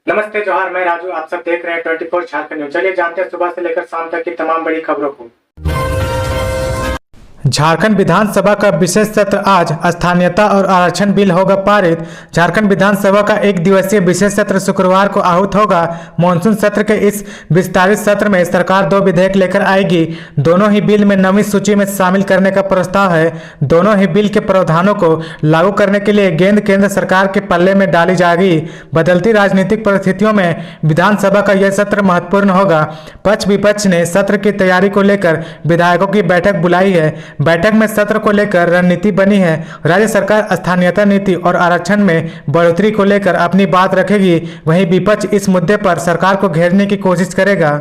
नमस्ते जोहार, मैं राजू। आप सब देख रहे हैं 24 झारखंड न्यूज। चलिए जानते हैं सुबह से लेकर शाम तक की तमाम बड़ी खबरों को। झारखंड विधानसभा का विशेष सत्र आज स्थानीयता और आरक्षण बिल होगा पारित। झारखंड विधानसभा का एक दिवसीय विशेष सत्र शुक्रवार को आहूत होगा। मानसून सत्र के इस विस्तारित सत्र में सरकार 2 विधेयक लेकर आएगी। दोनों ही बिल में नवीं सूची में शामिल करने का प्रस्ताव है। दोनों ही बिल के प्रावधानों को लागू करने के लिए गेंद केंद्र सरकार के पल्ले में डाली जाएगी। बदलती राजनीतिक परिस्थितियों में विधानसभा का यह सत्र महत्वपूर्ण होगा। पक्ष विपक्ष ने सत्र की तैयारी को लेकर विधायकों की बैठक बुलाई है। बैठक में सत्र को लेकर रणनीति बनी है। राज्य सरकार स्थानीयता नीति और आरक्षण में बढ़ोतरी को लेकर अपनी बात रखेगी, वहीं विपक्ष इस मुद्दे पर सरकार को घेरने की कोशिश करेगा।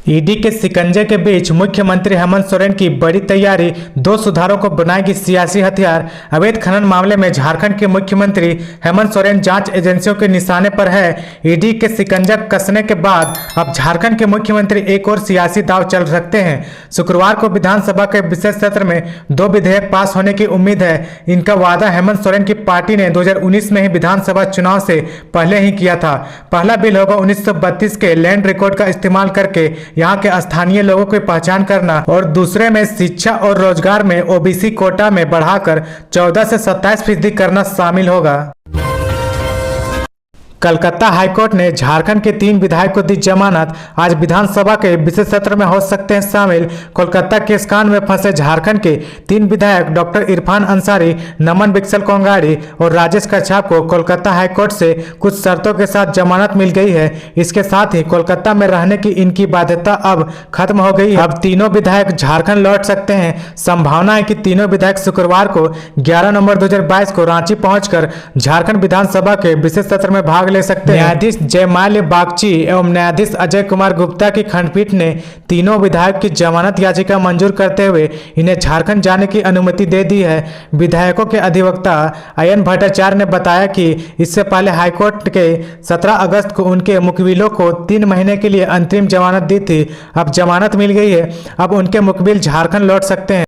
ईडी के शिकंजे के बीच मुख्यमंत्री हेमंत सोरेन की बड़ी तैयारी। 2 सुधारों को बनाएगी सियासी हथियार। अवैध खनन मामले में झारखंड के मुख्यमंत्री हेमंत सोरेन जांच एजेंसियों के निशाने पर है। ईडी के शिकंजा कसने के बाद अब झारखंड के मुख्यमंत्री एक और सियासी दांव चल सकते हैं। शुक्रवार को विधानसभा के विशेष सत्र में 2 विधेयक पास होने की उम्मीद है। इनका वादा हेमंत सोरेन की पार्टी ने 2019 में ही विधानसभा चुनाव से पहले ही किया था। पहला बिल होगा 1932 के लैंड रिकॉर्ड का इस्तेमाल करके यहाँ के स्थानीय लोगों की पहचान करना, और दूसरे में शिक्षा और रोजगार में ओबीसी कोटा में बढ़ाकर 14 से 27% करना शामिल होगा। कलकत्ता हाईकोर्ट ने झारखंड के 3 विधायक को दी जमानत। आज विधानसभा के विशेष सत्र में हो सकते हैं शामिल। कोलकाता केस कांड में फंसे झारखंड के 3 विधायक डॉक्टर इरफान अंसारी, नमन बिक्सल कोंगाड़ी और राजेश कच्छाप को कोलकाता हाईकोर्ट से कुछ शर्तों के साथ जमानत मिल गई है। इसके साथ ही कोलकाता में रहने की इनकी बाध्यता अब खत्म हो गई है। अब तीनों विधायक झारखंड लौट सकते हैं। संभावना है कि तीनों विधायक शुक्रवार को 11 नवंबर 2022 को रांची पहुंचकर झारखंड विधानसभा के विशेष सत्र में भाग ले सकते हैं। न्यायाधीश जयमाल्य बागची एवं न्यायाधीश अजय कुमार गुप्ता की खंडपीठ ने तीनों विधायक की जमानत याचिका मंजूर करते हुए इन्हें झारखंड जाने की अनुमति दे दी है। विधायकों के अधिवक्ता अयन भट्टाचार्य ने बताया कि इससे पहले हाईकोर्ट के 17 अगस्त को उनके मुकबिलों को 3 महीने के लिए अंतरिम जमानत दी थी। अब जमानत मिल गई है। अब उनके मुकबिल झारखंड लौट सकते हैं।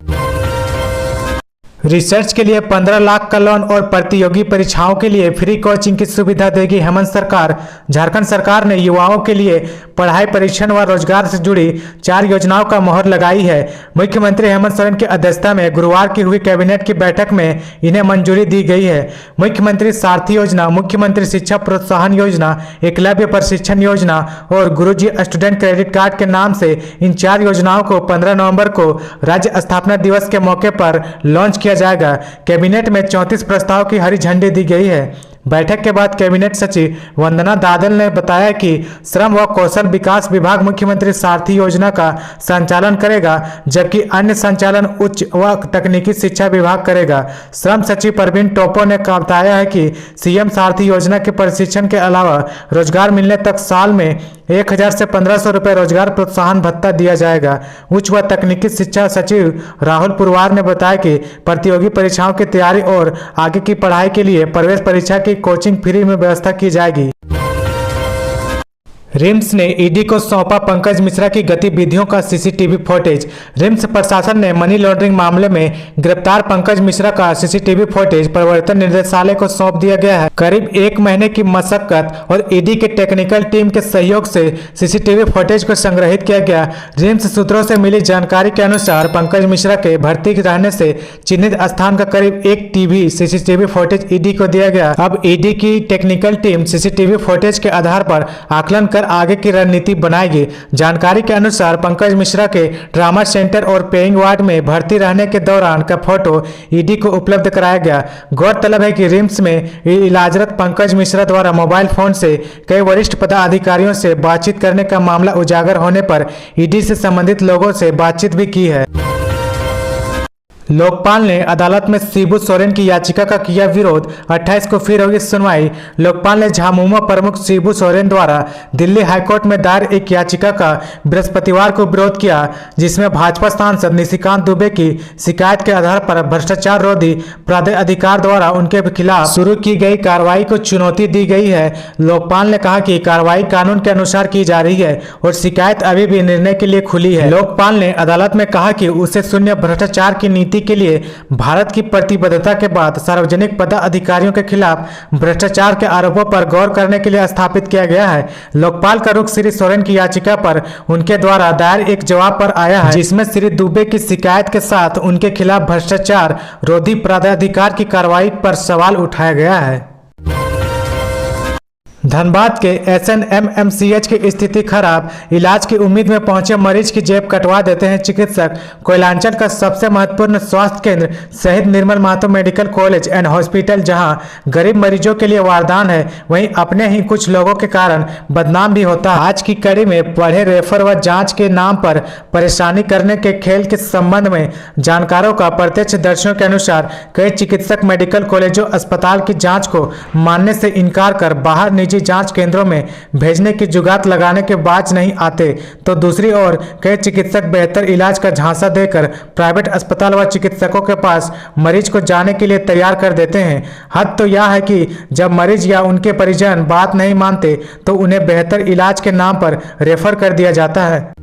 रिसर्च के लिए 15 लाख का लोन और प्रतियोगी परीक्षाओं के लिए फ्री कोचिंग की सुविधा देगी हेमंत सरकार। झारखंड सरकार ने युवाओं के लिए पढ़ाई, परीक्षण व रोजगार से जुड़ी 4 योजनाओं का मोहर लगाई है। मुख्यमंत्री हेमंत सोरेन की अध्यक्षता में गुरुवार की हुई कैबिनेट की बैठक में इन्हें मंजूरी दी गई है। मुख्यमंत्री सारथी योजना, मुख्यमंत्री शिक्षा प्रोत्साहन योजना, एकलव्य प्रशिक्षण योजना और गुरुजी स्टूडेंट क्रेडिट कार्ड के नाम से इन 4 योजनाओं को 15 नवंबर को राज्य स्थापना दिवस के मौके पर लॉन्च किया जाएगा। कैबिनेट में 34 प्रस्ताव की हरी झंडी दी गई है। बैठक के बाद कैबिनेट सचिव वंदना दादल ने बताया कि श्रम व कौशल विकास विभाग मुख्यमंत्री सारथी योजना का संचालन करेगा, जबकि अन्य संचालन उच्च व तकनीकी शिक्षा विभाग करेगा। श्रम सचिव प्रवीण टोपो ने बताया है कि सीएम सारथी योजना के प्रशिक्षण के अलावा रोजगार मिलने तक साल में 1000 से 1500 रुपये रोजगार प्रोत्साहन भत्ता दिया जाएगा। उच्च व तकनीकी शिक्षा सचिव राहुल पुरवार ने बताया कि प्रतियोगी परीक्षाओं की तैयारी और आगे की पढ़ाई के लिए प्रवेश परीक्षा की कोचिंग फ्री में व्यवस्था की जाएगी। रिम्स ने ईडी को सौंपा पंकज मिश्रा की गतिविधियों का सीसीटीवी फुटेज। रिम्स प्रशासन ने मनी लॉन्ड्रिंग मामले में गिरफ्तार पंकज मिश्रा का सीसीटीवी फुटेज प्रवर्तन निदेशालय को सौंप दिया गया है। करीब 1 महीने की मशक्कत और ईडी के टेक्निकल टीम के सहयोग से सीसीटीवी फुटेज को संग्रहित किया गया। रिम्स सूत्रों से मिली जानकारी के अनुसार पंकज मिश्रा के भर्ती रहने से चिन्हित स्थान का करीब 1 टीबी सीसीटीवी फुटेज ईडी को दिया गया। अब ईडी की टेक्निकल टीम सीसीटीवी फुटेज के आधार पर आकलन कर आगे की रणनीति बनाएगी। जानकारी के अनुसार पंकज मिश्रा के ट्रामा सेंटर और पेइंग वार्ड में भर्ती रहने के दौरान का फोटो ईडी को उपलब्ध कराया गया। गौरतलब है कि रिम्स में इलाजरत पंकज मिश्रा द्वारा मोबाइल फोन से कई वरिष्ठ पदाधिकारियों से बातचीत करने का मामला उजागर होने पर ईडी से संबंधित लोगों से बातचीत भी की है। लोकपाल ने अदालत में शिबू सोरेन की याचिका का किया विरोध। 28 को फिर होगी सुनवाई। लोकपाल ने झामुमो प्रमुख शिबू सोरेन द्वारा दिल्ली हाईकोर्ट में दायर एक याचिका का बृहस्पतिवार को विरोध किया, जिसमें भाजपा सांसद निशिकांत दुबे की शिकायत के आधार पर भ्रष्टाचार रोधी प्राधिकार द्वारा उनके खिलाफ शुरू की गई कार्रवाई को चुनौती दी गई है। लोकपाल ने कहा कि कार्रवाई कानून के अनुसार की जा रही है और शिकायत अभी भी निर्णय के लिए खुली है। लोकपाल ने अदालत में कहा कि उसे शून्य भ्रष्टाचार की नीति नीति के लिए भारत की प्रतिबद्धता के बाद सार्वजनिक पदाधिकारियों के खिलाफ भ्रष्टाचार के आरोपों पर गौर करने के लिए स्थापित किया गया है। लोकपाल का रुख श्री सोरेन की याचिका पर उनके द्वारा दायर एक जवाब पर आया है, जिसमें श्री दुबे की शिकायत के साथ उनके खिलाफ भ्रष्टाचार रोधी प्राधिकार की कार्रवाई पर सवाल उठाया गया है। धनबाद के SNMMCH की स्थिति खराब, इलाज की उम्मीद में पहुंचे मरीज की जेब कटवा देते हैं चिकित्सक। कोयलांचल का सबसे महत्वपूर्ण स्वास्थ्य केंद्र Shaheed Nirmal Mahato medical college and hospital जहां गरीब मरीजों के लिए वरदान है, वहीं अपने ही कुछ लोगों के कारण बदनाम भी होता है। आज की कड़ी में पढ़े रेफर व जांच के नाम पर परेशानी करने के खेल के संबंध में जानकारों का प्रत्यक्षदर्शियों के अनुसार कई चिकित्सक मेडिकल कॉलेजों अस्पताल की जाँच को मानने से इनकार कर बाहर निजी जांच केंद्रों में भेजने की जुगात लगाने के बाज नहीं आते, तो दूसरी ओर कई चिकित्सक बेहतर इलाज का झांसा देकर प्राइवेट अस्पताल व चिकित्सकों के पास मरीज को जाने के लिए तैयार कर देते हैं। हद तो यह है कि जब मरीज या उनके परिजन बात नहीं मानते तो उन्हें बेहतर इलाज के नाम पर रेफर कर दिया जाता है।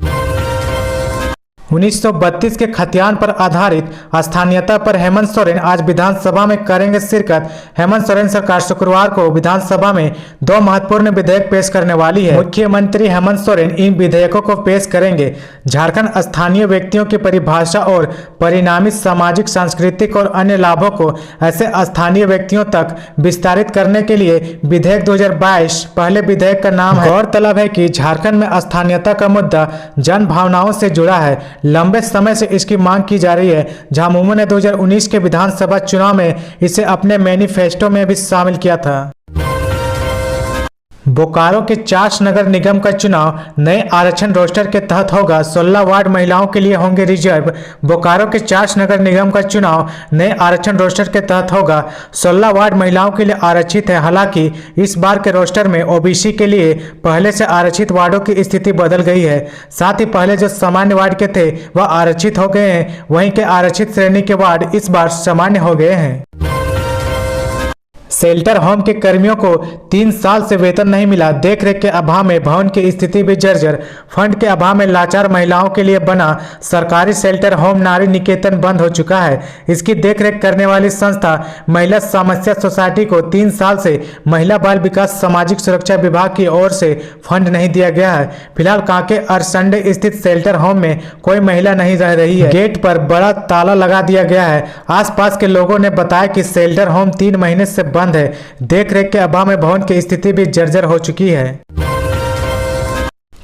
1932 के खतियान पर आधारित स्थानीयता पर हेमंत सोरेन आज विधानसभा में करेंगे शिरकत। हेमंत सोरेन सरकार शुक्रवार को विधानसभा में 2 महत्वपूर्ण विधेयक पेश करने वाली है। मुख्यमंत्री हेमंत सोरेन इन विधेयकों को पेश करेंगे। झारखंड स्थानीय व्यक्तियों की परिभाषा और परिणामी सामाजिक, सांस्कृतिक और अन्य लाभों को ऐसे स्थानीय व्यक्तियों तक विस्तारित करने के लिए विधेयक 2022 पहले विधेयक का नाम है। गौरतलब है कि झारखंड में स्थानीयता का मुद्दा जन भावनाओं से जुड़ा है। लंबे समय से इसकी मांग की जा रही है। झामुमो ने 2019 के विधानसभा चुनाव में इसे अपने मैनिफेस्टो में भी शामिल किया था। बोकारो के चास नगर निगम का चुनाव नए आरक्षण रोस्टर के तहत होगा। 16 वार्ड महिलाओं के लिए होंगे रिजर्व। बोकारो के चास नगर निगम का चुनाव नए आरक्षण रोस्टर के तहत होगा। 16 वार्ड महिलाओं के लिए आरक्षित है। हालांकि इस बार के रोस्टर में ओबीसी के लिए पहले से आरक्षित वार्डों की स्थिति बदल गई है। साथ ही पहले जो सामान्य वार्ड के थे वह आरक्षित हो गए हैं, वहीं के आरक्षित श्रेणी के वार्ड इस बार सामान्य हो गए हैं। शेल्टर होम के कर्मियों को 3 साल से वेतन नहीं मिला। देखरेख के अभाव में भवन की स्थिति भी जर्जर। फंड के अभाव में लाचार महिलाओं के लिए बना सरकारी शेल्टर होम नारी निकेतन बंद हो चुका है। इसकी देखरेख करने वाली संस्था महिला समस्या सोसाइटी को 3 साल से महिला बाल विकास सामाजिक सुरक्षा विभाग की ओर से फंड नहीं दिया गया है। फिलहाल कांके अरसंडे स्थित शेल्टर होम में कोई महिला नहीं रह रही है। गेट पर बड़ा ताला लगा दिया गया है। आसपास के लोगों ने बताया कि शेल्टर होम 3 महीने से बंद है। देखरेख के अभाव में भवन की स्थिति भी जर्जर हो चुकी है।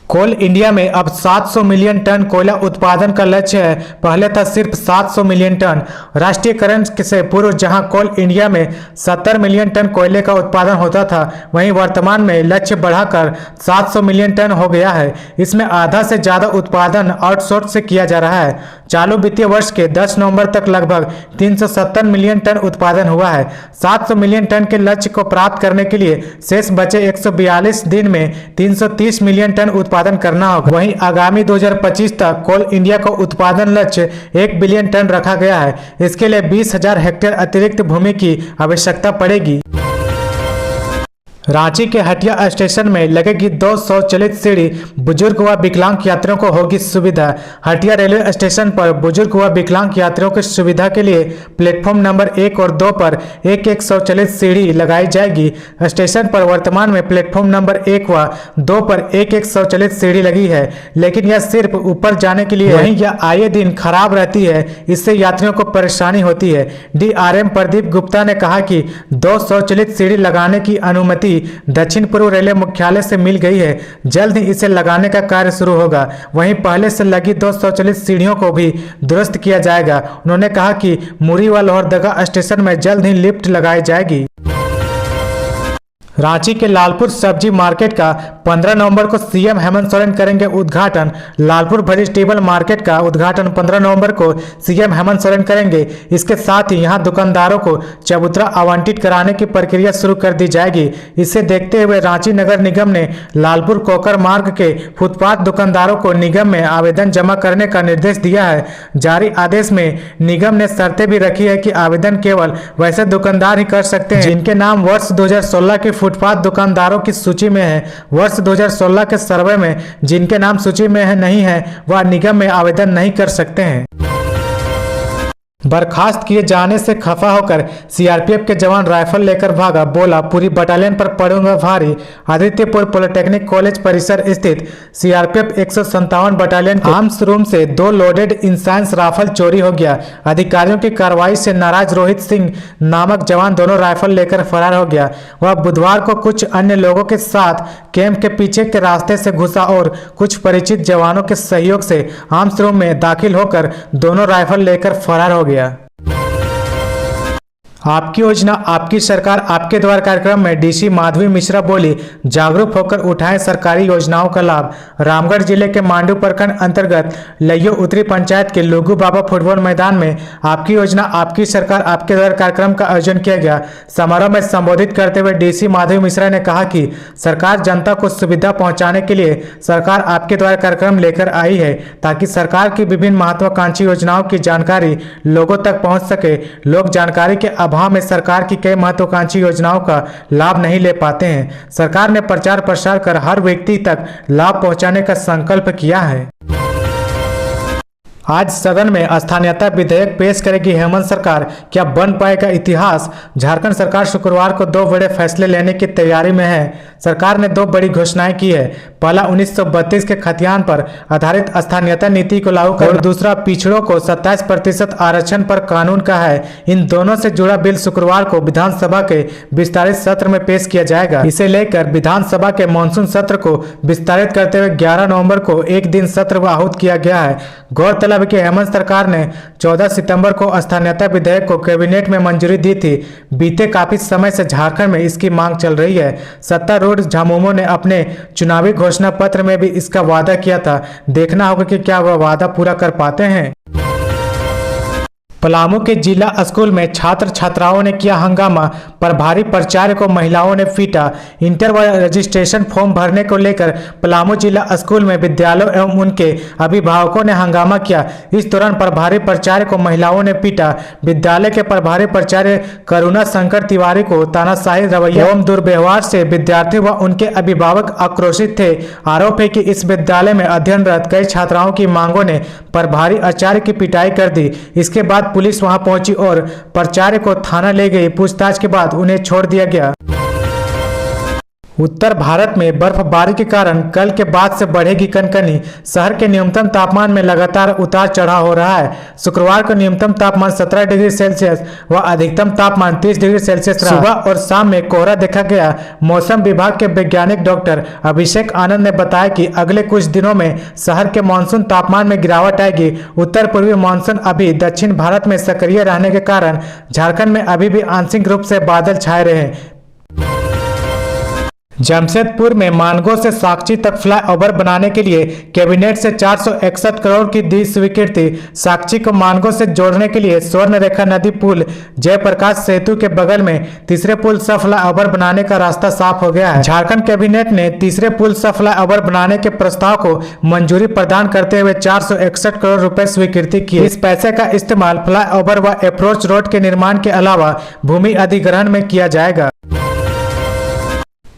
कोल इंडिया में अब 700 मिलियन टन कोयला उत्पादन का लक्ष्य है। पहले था सिर्फ 700 मिलियन टन। राष्ट्रीयकरण से पूर्व जहां कोल इंडिया में 70 मिलियन टन कोयले का उत्पादन होता था, वहीं वर्तमान में लक्ष्य बढ़ाकर 700 मिलियन टन हो गया है। इसमें आधा से ज्यादा उत्पादन आउटसोर्स से किया जा रहा है। चालू वित्तीय वर्ष के 10 नवंबर तक लगभग 370 मिलियन टन उत्पादन हुआ है। 700 मिलियन टन के लक्ष्य को प्राप्त करने के लिए शेष बचे 142 दिन में 330 मिलियन टन उत्पादन करना होगा। वहीं आगामी 2025 तक कोल इंडिया को उत्पादन लक्ष्य 1 बिलियन टन रखा गया है। इसके लिए 20,000 हेक्टेयर अतिरिक्त भूमि की आवश्यकता पड़ेगी। रांची के हटिया स्टेशन में लगेगी 2 स्वचालित सीढ़ी। बुजुर्ग व विकलांग यात्रियों को होगी सुविधा। हटिया रेलवे स्टेशन पर बुजुर्ग व विकलांग यात्रियों की सुविधा के लिए प्लेटफॉर्म नंबर 1 और 2 पर एक स्वचालित सीढ़ी लगाई जाएगी। स्टेशन पर वर्तमान में प्लेटफॉर्म नंबर 1 व 2 पर एक स्वचालित सीढ़ी लगी है, लेकिन यह सिर्फ ऊपर जाने के लिए। वहीं यह आए दिन खराब रहती है, इससे यात्रियों को परेशानी होती है। DRM प्रदीप गुप्ता ने कहा कि 2 स्वचालित सीढ़ी लगाने की अनुमति दक्षिण पूर्व रेलवे मुख्यालय से मिल गई है। जल्द ही इसे लगाने का कार्य शुरू होगा। वहीं पहले से लगी 2 स्वचालित सीढ़ियों को भी दुरुस्त किया जाएगा। उन्होंने कहा कि मुरी व लोहरदगा स्टेशन में जल्द ही लिफ्ट लगाई जाएगी। रांची के लालपुर सब्जी मार्केट का 15 नवंबर को सीएम हेमंत सोरेन करेंगे उद्घाटन। लालपुर वेजिटेबल मार्केट का उद्घाटन 15 नवंबर को सीएम हेमंत सोरेन करेंगे। इसके साथ ही यहां दुकानदारों को चबूतरा आवंटित कराने की प्रक्रिया शुरू कर दी जाएगी। इसे देखते हुए रांची नगर निगम ने लालपुर कोकर मार्ग के फुटपाथ दुकानदारों को निगम में आवेदन जमा करने का निर्देश दिया है। जारी आदेश में निगम ने शर्तें भी रखी है कि आवेदन केवल वैसे दुकानदार ही कर सकते हैं जिनके नाम वर्ष 2016 के फुटपाथ दुकानदारों की सूची में है। वर्ष 2016 के सर्वे में जिनके नाम सूची में नहीं है वह निगम में आवेदन नहीं कर सकते हैं। बर्खास्त किए जाने से खफा होकर सीआरपीएफ के जवान राइफल लेकर भागा, बोला पूरी बटालियन पर पड़ूंगा भारी। आदित्यपुर पॉलिटेक्निक कॉलेज परिसर स्थित सीआरपीएफ 157 बटालियन के आर्म्स रूम से 2 लोडेड इंसाइंस राइफल चोरी हो गया। अधिकारियों की कार्रवाई से नाराज रोहित सिंह नामक जवान दोनों राइफल लेकर फरार हो गया। वह बुधवार को कुछ अन्य लोगों के साथ कैंप के पीछे के रास्ते से घुसा और कुछ परिचित जवानों के सहयोग से आर्म्स रूम में दाखिल होकर दोनों राइफल लेकर फरार हो गया। आपकी योजना आपकी सरकार आपके द्वार कार्यक्रम में डीसी माधवी मिश्रा बोली, जागरूक होकर उठाएं सरकारी योजनाओं का लाभ। रामगढ़ जिले के मांडू प्रखंड अंतर्गत लइयो उत्तरी पंचायत के लोगू बाबा फुटबॉल मैदान में आपकी योजना आपकी सरकार आपके द्वार कार्यक्रम का आयोजन किया गया। समारोह में संबोधित करते हुए डीसी माधवी मिश्रा ने कहा कि सरकार जनता को सुविधा पहुंचाने के लिए सरकार आपके द्वार कार्यक्रम लेकर आई है, ताकि सरकार की विभिन्न महत्वाकांक्षी योजनाओं की जानकारी लोगों तक पहुंच सके। लोग जानकारी के अभाव में सरकार की कई महत्वाकांक्षी योजनाओं का लाभ नहीं ले पाते हैं। सरकार ने प्रचार प्रसार कर हर व्यक्ति तक लाभ पहुंचाने का संकल्प किया है। आज सदन में स्थानीयता विधेयक पेश करेगी हेमंत सरकार, क्या बन पाएगा इतिहास? झारखंड सरकार शुक्रवार को 2 बड़े फैसले लेने की तैयारी में है। सरकार ने 2 बड़ी घोषणाएं की है। पहला 1932 के खतियान पर आधारित स्थानीयता नीति को लागू कर और दूसरा पिछड़ों को 27% आरक्षण पर कानून का है। इन दोनों से जुड़ा बिल शुक्रवार को विधानसभा के विस्तारित सत्र में पेश किया जाएगा। इसे लेकर विधानसभा के मानसून सत्र को विस्तारित करते हुए 11 नवंबर को एक दिन सत्र आहूत किया गया है। गौरतलब कि हेमंत सरकार ने 14 सितंबर को स्थानीयता विधेयक को कैबिनेट में मंजूरी दी थी। बीते काफी समय से झारखंड में इसकी मांग चल रही है। सत्तारूढ़ झामुमो ने अपने चुनावी घोषणा पत्र में भी इसका वादा किया था। देखना होगा कि क्या वह वादा पूरा कर पाते हैं। पलामू के जिला स्कूल में छात्र छात्राओं ने किया हंगामा, प्रभारी प्राचार्य को महिलाओं ने पीटा। इंटर व रजिस्ट्रेशन फॉर्म भरने को लेकर पलामू जिला स्कूल में विद्यालयों एवं उनके अभिभावकों ने हंगामा किया। इस दौरान प्रभारी प्राचार्य को महिलाओं ने पीटा। विद्यालय के प्रभारी प्राचार्य करुणा शंकर तिवारी को तानाशाही रवैया एवं दुर्व्यवहार से विद्यार्थी व उनके अभिभावक आक्रोशित थे। आरोप है कि इस विद्यालय में अध्ययनरत कई छात्राओं की मांगों ने प्रभारी आचार्य की पिटाई कर दी। इसके बाद पुलिस वहां पहुंची और प्राचार्य को थाना ले गई। पूछताछ के बाद उन्हें छोड़ दिया गया। उत्तर भारत में बर्फबारी के कारण कल के बाद से बढ़ेगी कनकनी। शहर के न्यूनतम तापमान में लगातार उतार चढ़ाव हो रहा है। शुक्रवार को न्यूनतम तापमान 17 डिग्री सेल्सियस व अधिकतम तापमान 30 डिग्री सेल्सियस रहा। सुबह और शाम में कोहरा देखा गया। मौसम विभाग के वैज्ञानिक डॉक्टर अभिषेक आनंद ने बताया कि अगले कुछ दिनों में शहर के मानसून तापमान में गिरावट आएगी। उत्तर पूर्वी मानसून अभी दक्षिण भारत में सक्रिय रहने के कारण झारखंड में अभी भी आंशिक रूप से बादल छाए रहे। जमशेदपुर में मानगो से साकची तक फ्लाईओवर बनाने के लिए कैबिनेट से 461 करोड़ की दी स्वीकृति। साकची को मानगो से जोड़ने के लिए स्वर्ण रेखा नदी पुल जयप्रकाश सेतु के बगल में तीसरे पुल सह फ्लाईओवर बनाने का रास्ता साफ हो गया है। झारखंड कैबिनेट ने तीसरे पुल सह फ्लाईओवर बनाने के प्रस्ताव को मंजूरी प्रदान करते हुए 461 करोड़ रुपए स्वीकृति की। इस पैसे का इस्तेमाल फ्लाईओवर व अप्रोच रोड के निर्माण के अलावा भूमि अधिग्रहण में किया जाएगा।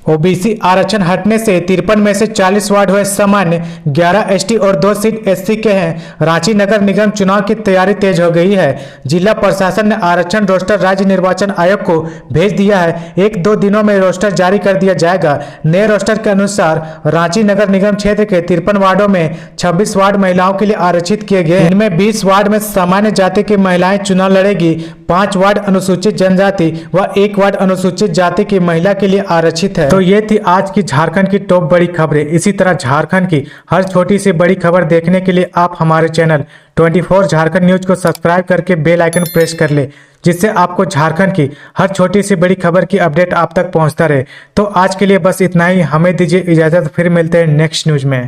ओबीसी आरक्षण हटने से 53 में से 40 वार्ड हुए सामान्य, 11 एसटी और 2 सीट एससी के हैं। रांची नगर निगम चुनाव की तैयारी तेज हो गई है। जिला प्रशासन ने आरक्षण रोस्टर राज्य निर्वाचन आयोग को भेज दिया है। 1-2 दिनों में रोस्टर जारी कर दिया जाएगा। नए रोस्टर के अनुसार रांची नगर निगम क्षेत्र के 53 वार्डों में 26 वार्ड महिलाओं के लिए आरक्षित किए गए। इनमें 20 वार्ड में सामान्य जाति की महिलाएं चुनाव लड़ेगी। 5 वार्ड अनुसूचित जनजाति व 1 वार्ड अनुसूचित जाति की महिला के लिए आरक्षित है। तो ये थी आज की झारखंड की टॉप बड़ी खबरें। इसी तरह झारखंड की हर छोटी सी बड़ी खबर देखने के लिए आप हमारे चैनल 24 झारखंड न्यूज को सब्सक्राइब करके बेल आइकन प्रेस कर ले, जिससे आपको झारखंड की हर छोटी सी बड़ी खबर की अपडेट आप तक पहुंचता रहे। तो आज के लिए बस इतना ही। हमें दीजिए इजाजत, फिर मिलते हैं नेक्स्ट न्यूज में।